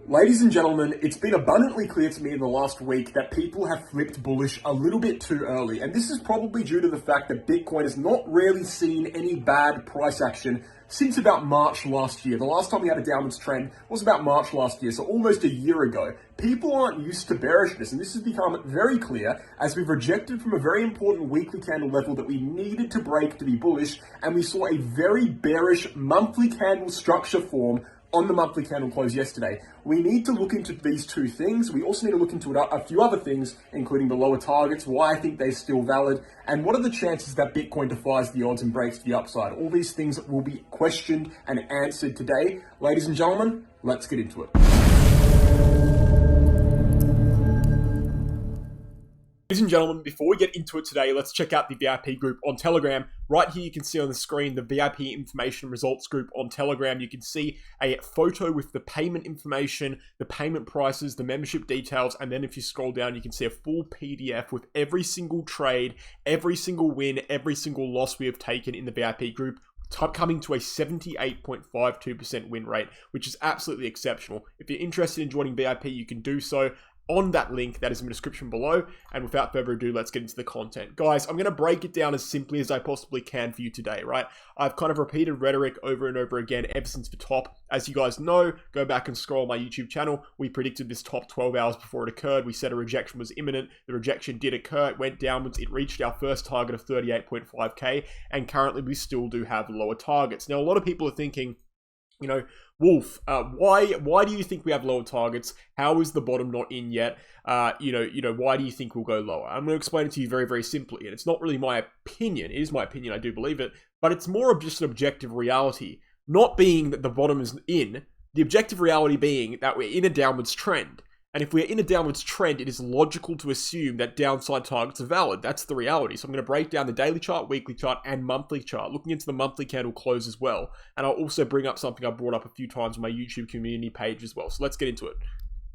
Ladies and gentlemen, it's been abundantly clear to me in the last week that people have flipped bullish a little bit too early. And this is probably due to the fact that Bitcoin has not really seen any bad price action since about March last year. The last time we had a downwards trend was about March last year, so almost a year ago. People aren't used to bearishness, and this has become very clear as we've rejected from a very important weekly candle level that we needed to break to be bullish, and we saw a very bearish monthly candle structure form on the monthly candle close yesterday. We need to look into these two things. We also need to look into a few other things, including the lower targets, why I think they're still valid, and what are the chances that Bitcoin defies the odds and breaks to the upside. All these things will be questioned and answered today. Ladies and gentlemen, let's get into it. Ladies and gentlemen, before we get into it today, let's check out the VIP group on Telegram. Right here, you can see on the screen the VIP information results group on Telegram. You can see a photo with the payment information, the payment prices, the membership details, and then if you scroll down, you can see a full PDF with every single trade, every single win, every single loss we have taken in the VIP group, coming to a 78.52% win rate, which is absolutely exceptional. If you're interested in joining VIP, you can do so on that link that is in the description below. And without further ado, let's get into the content. Guys, I'm going to break it down as simply as I possibly can for you today, right? I've kind of repeated rhetoric over and over again ever since the top. As you guys know, go back and scroll my YouTube channel. We predicted this top 12 hours before it occurred. We said a rejection was imminent. The rejection did occur. It went downwards. It reached our first target of 38.5K. And currently we still do have lower targets. Now, a lot of people are thinking, you know, Wolf, why do you think we have lower targets? How is the bottom not in yet? Why do you think we'll go lower? I'm going to explain it to you very, very simply. And it's not really my opinion. It is my opinion. I do believe it. But it's more of just an objective reality. Not being that the bottom is in. The objective reality being that we're in a downwards trend. And if we're in a downwards trend, it is logical to assume that downside targets are valid. That's the reality. So I'm going to break down the daily chart, weekly chart, and monthly chart, looking into the monthly candle close as well. And I'll also bring up something I brought up a few times on my YouTube community page as well. So let's get into it.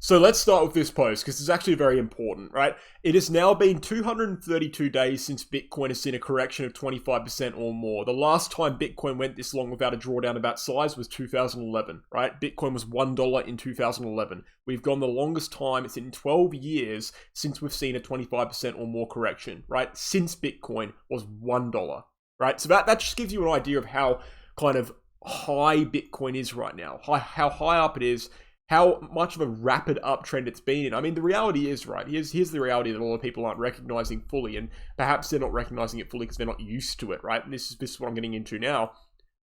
So let's start with this post because it's actually very important, right? It has now been 232 days since Bitcoin has seen a correction of 25% or more. The last time Bitcoin went this long without a drawdown of that size was 2011, right? Bitcoin was $1 in 2011. We've gone the longest time. It's in 12 years since we've seen a 25% or more correction, right? Since Bitcoin was $1, right? So that just gives you an idea of how kind of high Bitcoin is right now, how high up it is, how much of a rapid uptrend it's been in. I mean, the reality is, right, here's the reality that a lot of people aren't recognizing fully, and perhaps they're not recognizing it fully because they're not used to it, right? And this is what I'm getting into now.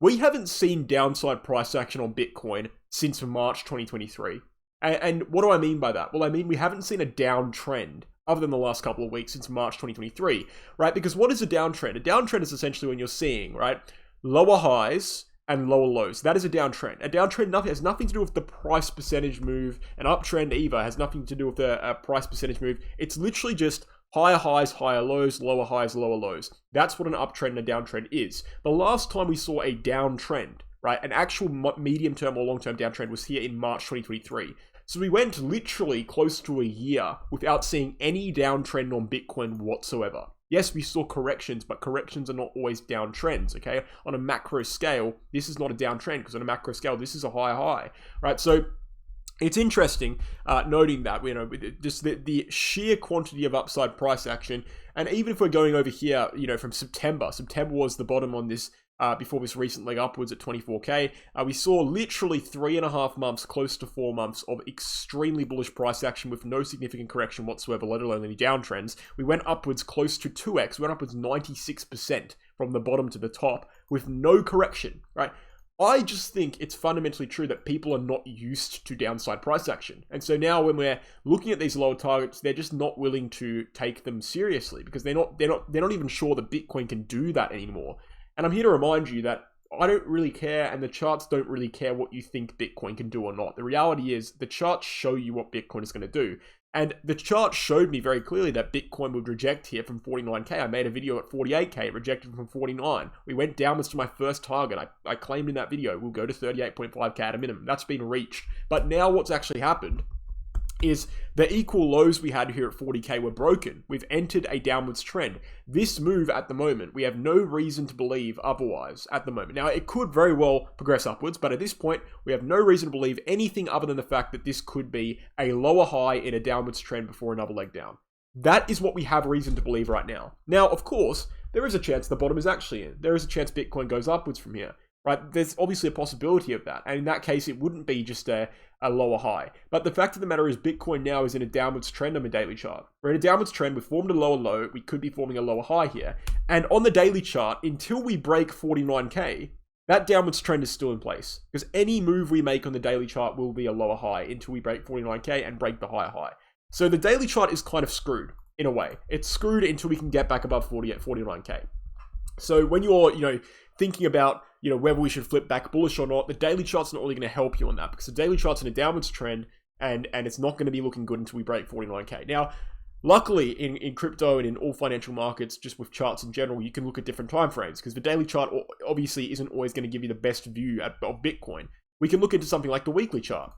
We haven't seen downside price action on Bitcoin since March 2023. And what do I mean by that? Well, I mean, we haven't seen a downtrend other than the last couple of weeks since March 2023, right? Because what is a downtrend? A downtrend is essentially when you're seeing, right, lower highs and lower lows. That is a downtrend. A downtrend has nothing to do with the price percentage move. An uptrend either has nothing to do with the price percentage move. It's literally just higher highs, higher lows, lower highs, lower lows. That's what an uptrend and a downtrend is. The last time we saw a downtrend, right, an actual medium-term or long-term downtrend was here in March 2023. So we went literally close to a year without seeing any downtrend on Bitcoin whatsoever. Yes, we saw corrections, but corrections are not always downtrends, okay? On a macro scale, this is not a downtrend because on a macro scale, this is a high, right? So it's interesting noting that, you know, just the sheer quantity of upside price action. And even if we're going over here, you know, from September was the bottom on this before this recent leg upwards at 24K. We saw literally 3.5 months, close to 4 months of extremely bullish price action with no significant correction whatsoever, let alone any downtrends. We went upwards close to 2x, we went upwards 96% from the bottom to the top with no correction, right? I just think it's fundamentally true that people are not used to downside price action. And so now when we're looking at these lower targets, they're just not willing to take them seriously because they're not even sure that Bitcoin can do that anymore. And I'm here to remind you that I don't really care, and the charts don't really care what you think Bitcoin can do or not. The reality is the charts show you what Bitcoin is going to do. And the chart showed me very clearly that Bitcoin would reject here from 49K. I made a video at 48K, it rejected from 49. We went downwards to my first target. I claimed in that video, we'll go to 38.5K at a minimum. That's been reached. But now what's actually happened is the equal lows we had here at 40k were broken. We've entered a downwards trend. This move at the moment, we have no reason to believe otherwise at the moment. Now, it could very well progress upwards, but at this point, we have no reason to believe anything other than the fact that this could be a lower high in a downwards trend before another leg down. That is what we have reason to believe right now. Now, of course, there is a chance the bottom is actually in. There is a chance Bitcoin goes upwards from here. Right, there's obviously a possibility of that. And in that case, it wouldn't be just a lower high. But the fact of the matter is Bitcoin now is in a downwards trend on the daily chart. We're in a downwards trend. We've formed a lower low. We could be forming a lower high here. And on the daily chart, until we break 49k, that downwards trend is still in place. Because any move we make on the daily chart will be a lower high until we break 49k and break the higher high. So the daily chart is kind of screwed in a way. It's screwed until we can get back above 49k. So when you're, thinking about, whether we should flip back bullish or not, the daily chart's not really going to help you on that because the daily chart's in a downwards trend and it's not going to be looking good until we break 49k. Now, luckily in crypto and in all financial markets, just with charts in general, you can look at different time frames because the daily chart obviously isn't always going to give you the best view of Bitcoin. We can look into something like the weekly chart.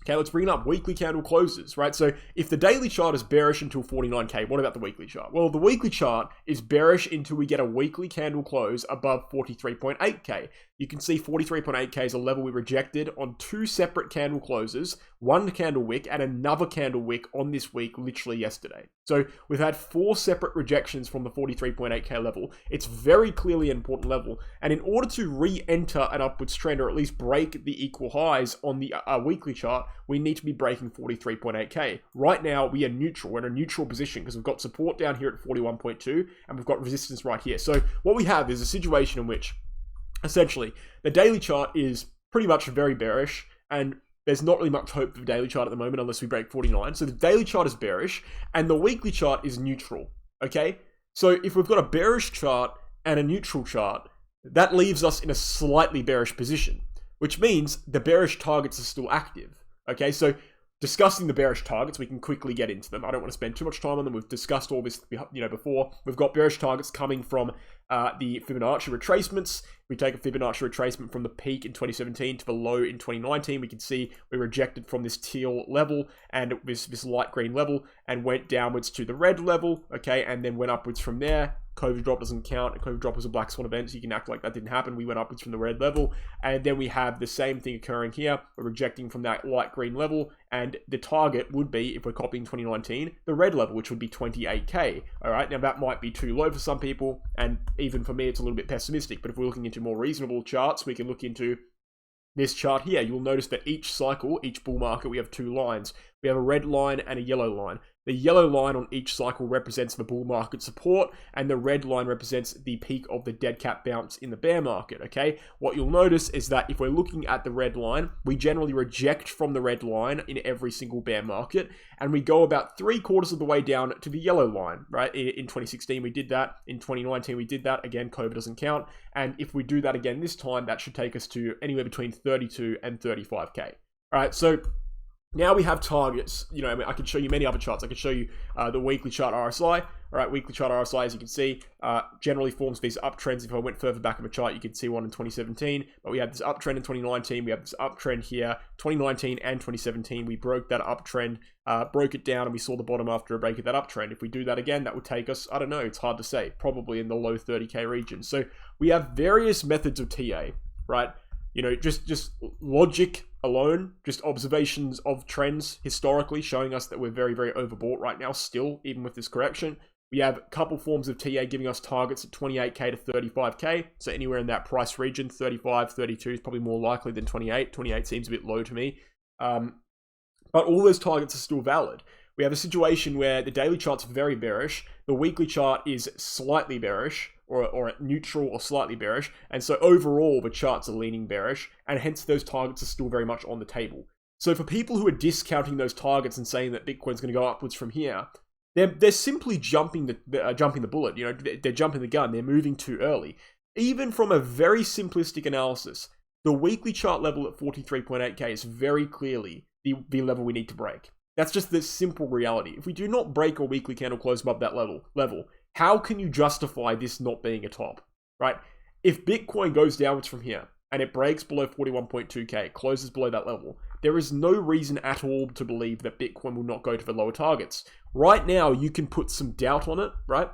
Okay, let's bring it up. Weekly candle closes, right? So if the daily chart is bearish until 49k, what about the weekly chart? Well, the weekly chart is bearish until we get a weekly candle close above 43.8k. You can see 43.8k is a level we rejected on two separate candle closes, one candle wick and another candle wick on this week, literally yesterday. So we've had 4 separate rejections from the 43.8k level. It's very clearly an important level. And in order to re-enter an upwards trend or at least break the equal highs on the weekly chart, we need to be breaking 43.8k. Right now, we are neutral. We're in a neutral position because we've got support down here at 41.2 and we've got resistance right here. So what we have is a situation in which essentially the daily chart is pretty much very bearish and there's not really much hope for the daily chart at the moment unless we break 49. So the daily chart is bearish and the weekly chart is neutral, okay? So if we've got a bearish chart and a neutral chart, that leaves us in a slightly bearish position, which means the bearish targets are still active, okay? So discussing the bearish targets, we can quickly get into them. I don't want to spend too much time on them. We've discussed all this, before. We've got bearish targets coming from the Fibonacci retracements. We take a Fibonacci retracement from the peak in 2017 to the low in 2019. We can see we rejected from this teal level and this light green level and went downwards to the red level, okay, and then went upwards from there. COVID drop doesn't count. A COVID drop was a black swan event, so you can act like that didn't happen. We went upwards from the red level, and then we have the same thing occurring here. We're rejecting from that light green level, and the target would be, if we're copying 2019, the red level, which would be 28k. All right, now that might be too low for some people, and even for me, it's a little bit pessimistic. But if we're looking into more reasonable charts, we can look into this chart here. You'll notice that each cycle, each bull market, we have 2 lines. We have a red line and a yellow line. The yellow line on each cycle represents the bull market support, and the red line represents the peak of the dead cat bounce in the bear market, okay? What you'll notice is that if we're looking at the red line, we generally reject from the red line in every single bear market, and we go about 3/4 of the way down to the yellow line, right? In 2016, we did that. In 2019, we did that. Again, COVID doesn't count. And if we do that again this time, that should take us to anywhere between 32 and 35k. All right, so now we have targets. I can show you many other charts. I can show you the weekly chart RSI. All right, weekly chart RSI, as you can see, generally forms these uptrends. If I went further back in the chart, you could see one in 2017. But we had this uptrend in 2019. We have this uptrend here, 2019 and 2017. We broke that uptrend, broke it down, and we saw the bottom after a break of that uptrend. If we do that again, that would take us, I don't know, it's hard to say, probably in the low 30k region. So we have various methods of TA, right? Just logic alone, just observations of trends historically showing us that we're very, very overbought right now still, even with this correction. We have a couple forms of TA giving us targets at 28k to 35k. So anywhere in that price region, 35, 32 is probably more likely than 28. 28 seems a bit low to me. But all those targets are still valid. We have a situation where the daily chart's very bearish. The weekly chart is slightly bearish, or neutral or slightly bearish. And so overall, the charts are leaning bearish, and hence those targets are still very much on the table. So for people who are discounting those targets and saying that Bitcoin's going to go upwards from here, they're simply jumping the bullet. They're jumping the gun. They're moving too early. Even from a very simplistic analysis, the weekly chart level at 43.8k is very clearly the level we need to break. That's just the simple reality. If we do not break a weekly candle close above that level, how can you justify this not being a top, right? If Bitcoin goes downwards from here and it breaks below 41.2k, closes below that level, there is no reason at all to believe that Bitcoin will not go to the lower targets. Right now, you can put some doubt on it, right?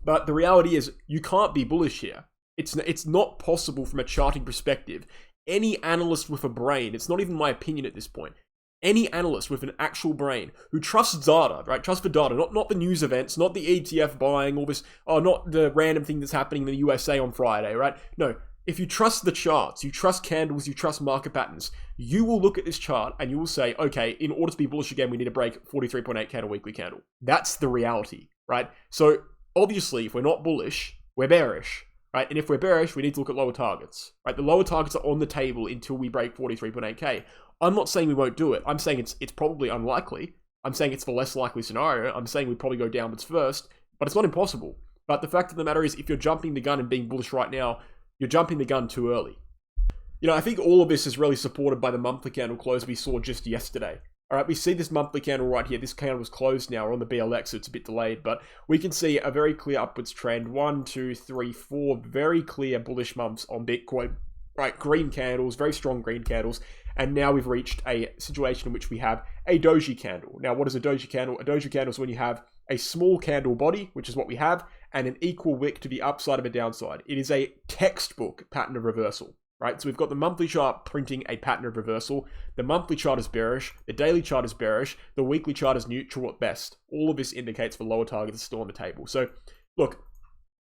But the reality is you can't be bullish here. It's not possible from a charting perspective. Any analyst with a brain, it's not even my opinion at this point, any analyst with an actual brain who trusts data, right? Trust the data, not the news events, not the ETF buying, all this, not the random thing that's happening in the USA on Friday, right? No, if you trust the charts, you trust candles, you trust market patterns, you will look at this chart and you will say, okay, in order to be bullish again, we need to break 43.8 candle weekly candle. That's the reality, right? So obviously, if we're not bullish, we're bearish, right? And if we're bearish, we need to look at lower targets, right? The lower targets are on the table until we break 43.8K. I'm not saying we won't do it. I'm saying it's probably unlikely. I'm saying it's the less likely scenario. I'm saying we probably go downwards first, but it's not impossible. But the fact of the matter is, if you're jumping the gun and being bullish right now, you're jumping the gun too early. You know, I think all of this is really supported by the monthly candle close we saw just yesterday. All right, we see this monthly candle right here. This candle was closed now. We're on the BLX, so it's a bit delayed, but we can see a very clear upwards trend. 1, 2, 3, 4 very clear bullish months on Bitcoin. Right, green candles, very strong green candles. And now we've reached a situation in which we have a doji candle. Now, what is a doji candle? A doji candle is when you have a small candle body, which is what we have, and an equal wick to the upside of a downside. It is a textbook pattern of reversal, right? So we've got the monthly chart printing a pattern of reversal. The monthly chart is bearish. The daily chart is bearish. The weekly chart is neutral at best. All of this indicates the lower target is still on the table. So, look,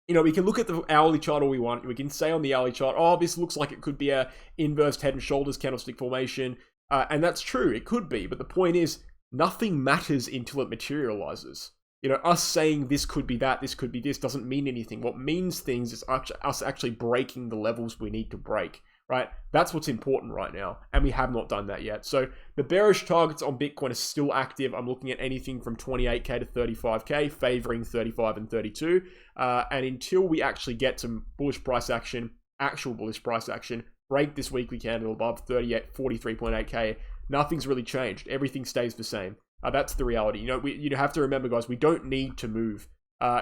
you know, we can look at the hourly chart all we want. We can say on the hourly chart, oh, this looks like it could be a inverse head and shoulders candlestick formation. And that's true. It could be. But the point is, nothing matters until it materializes. You know, us saying this could be that, this could be this, doesn't mean anything. What means things is us actually breaking the levels we need to break, right? That's what's important right now, and we have not done that yet. So the bearish targets on Bitcoin are still active. I'm looking at anything from 28K to 35K, favoring 35 and 32. And until we actually get some bullish price action, actual bullish price action, break this weekly candle above 43.8K, nothing's really changed. Everything stays the same. That's the reality. You know, you have to remember, guys, we don't need to move.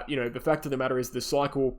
You know, the fact of the matter is the cyclical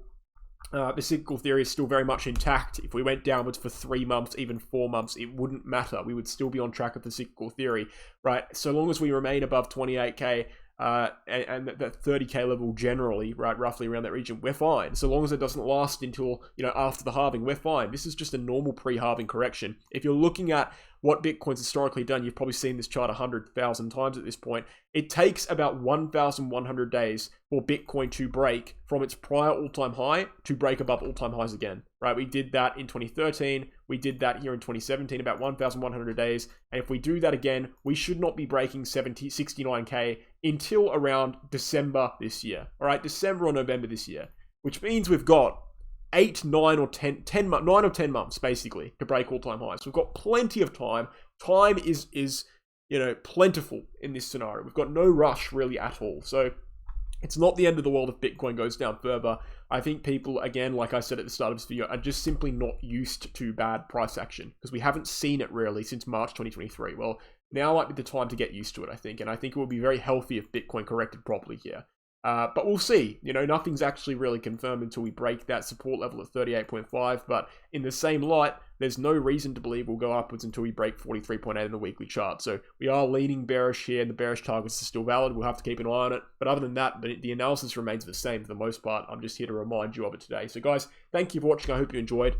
theory is still very much intact. If we went downwards for 3 months, even 4 months, it wouldn't matter. We would still be on track with the cyclical theory, right? So long as we remain above 28K and that 30K level generally, right, roughly around that region, we're fine. So long as it doesn't last until, you know, after the halving, we're fine. This is just a normal pre-halving correction. If you're looking at what Bitcoin's historically done, you've probably seen this chart 100,000 times at this point. It takes about 1,100 days for Bitcoin to break from its prior all-time high to break above all-time highs again, right? We did that in 2013. We did that here in 2017, about 1,100 days. And if we do that again, we should not be breaking 69K until around December this year, all right? December or November this year, which means we've got 8, 9 or 10 months basically to break all-time highs. So we've got plenty of time. Time is you know, plentiful in this scenario. We've got no rush really at all. So it's not the end of the world if Bitcoin goes down further. I think people, again, like I said at the start of this video, are just simply not used to bad price action because we haven't seen it really since March 2023. Well, now might be the time to get used to it, I think. And I think it would be very healthy if Bitcoin corrected properly here. But we'll see. You know, nothing's actually really confirmed until we break that support level at 38.5. But in the same light, there's no reason to believe we'll go upwards until we break 43.8 in the weekly chart. So we are leaning bearish here, and the bearish targets are still valid. We'll have to keep an eye on it. But other than that, the analysis remains the same for the most part. I'm just here to remind you of it today. So guys, thank you for watching. I hope you enjoyed.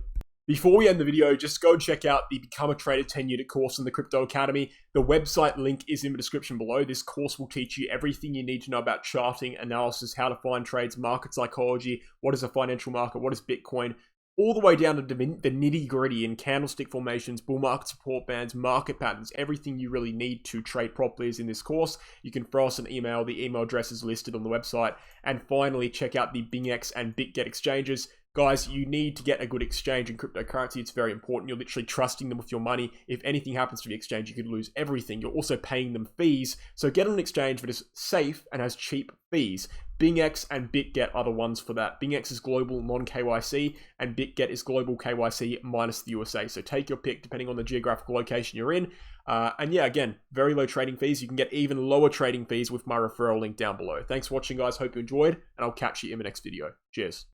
Before we end the video, just go and check out the Become a Trader 10-unit course in the Crypto Academy. The website link is in the description below. This course will teach you everything you need to know about charting, analysis, how to find trades, market psychology, what is a financial market, what is Bitcoin, all the way down to the nitty-gritty in candlestick formations, bull market support bands, market patterns. Everything you really need to trade properly is in this course. You can throw us an email. The email address is listed on the website. And finally, check out the Bingx and Bitget exchanges. Guys, you need to get a good exchange in cryptocurrency. It's very important. You're literally trusting them with your money. If anything happens to the exchange, you could lose everything. You're also paying them fees. So get on an exchange that is safe and has cheap fees. Bingx and Bitget are the ones for that. Bingx is global non-KYC and Bitget is global KYC minus the USA. So take your pick depending on the geographical location you're in. And yeah, again, very low trading fees. You can get even lower trading fees with my referral link down below. Thanks for watching, guys. Hope you enjoyed, and I'll catch you in the next video. Cheers.